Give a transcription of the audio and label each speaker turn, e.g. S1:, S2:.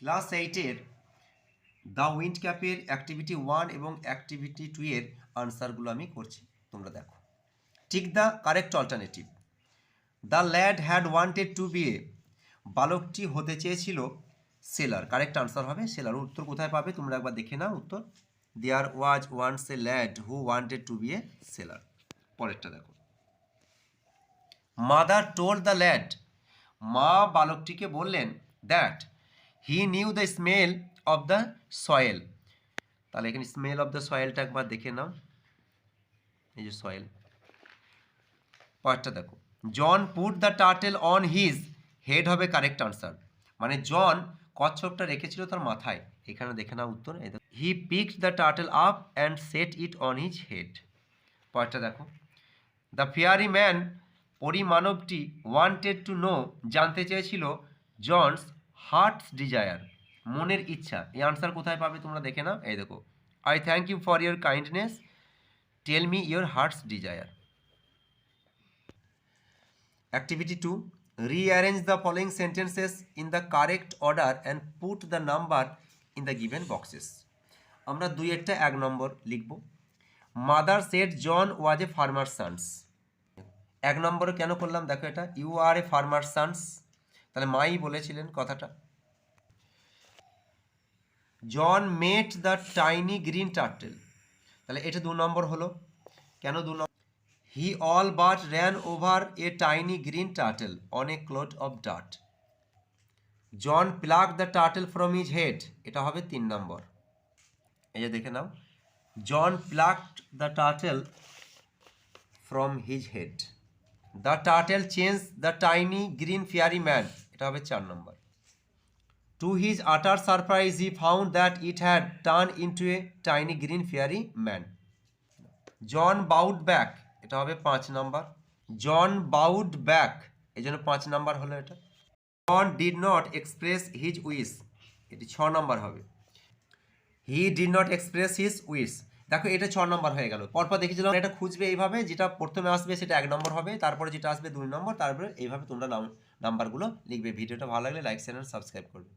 S1: Class 8-এর the wind ক্যাপের activity 1 এবং activity 2 এর আনসারগুলো আমি করছি, তোমরা দেখো। Tick the correct alternative. The lad had wanted to be a, বালকটি হতে চেয়েছিল সেলার। কারেক্ট আনসার হবে সেলার। উত্তর কোথায় পাবে তোমরা একবার দেখে নাও উত্তর। There was once a lad who wanted to be a sailor. পরেরটা দেখো। মাদার টোল্ড দ্য ল্যাড, মা বালকটিকে বললেন that he knew the smell of the soil. তাহলে এখানে স্মেল অফ দ্য সয়েলটা একবার দেখে নাও, এই যে সয়েল। পরেরটা দেখো। John put the turtle on his head হবে কারেক্ট আনসার। মানে জন কচ্ছপটা রেখেছিল তার মাথায়, এখানে দেখে নাও উত্তর। He picked the turtle up and set it on his head. পরেরটা দেখো। দ্য ফেয়ারি ম্যান, পরিমানবটি ওয়ান্টেড টু নো, জানতে চেয়েছিল জনস হার্টস ডিজায়ার, মনের ইচ্ছা। এই আনসার কোথায় পাবে তোমরা দেখে নাও, এই দেখো। I thank you for your kindness, tell me your heart's desire. Activity 2, rearrange the following sentences in the correct order and put the number in the given boxes. আমরা 2-এরটা 1 নম্বর লিখব। Mother said John was a farmer's son. 1 নম্বরে কেন করলাম দেখো, এটা you are a farmer's son, তাহলে মাই বলেছিলেন কথাটা। John met the tiny green turtle, তাহলে এটা 2 নম্বর হলো। কেন 2 নম্বর? He all but ran over a tiny green turtle on a clod of dirt. John pluck the turtle from his head, এটা হবে 3 নম্বর। এই যে দেখে নাও, John plucked the turtle from his head. The turtle change the tiny green fairy man, এটা হবে 4 নম্বর। To his utter surprise he found that it had turn into a tiny green fairy man. John bowed back, এটা হবে 5 নম্বর। জন bowed back, এই জন্য 5 নম্বর হলো এটা। John did not express his wish, এটি 6 নম্বর হবে। He did not express his wish, দেখো এটা 6 নম্বর হয়ে গেল। পরপর দেখেছিলাম এটা খুঁজবে এইভাবে, যেটা প্রথমে আসবে সেটা 1 নম্বর হবে, তারপরে যেটা আসবে 2 নম্বর, তারপরে এইভাবে তোমরা নাম্বারগুলো লিখবে। ভিডিওটা ভালো লাগলে লাইক শেয়ার সাবস্ক্রাইব করবে।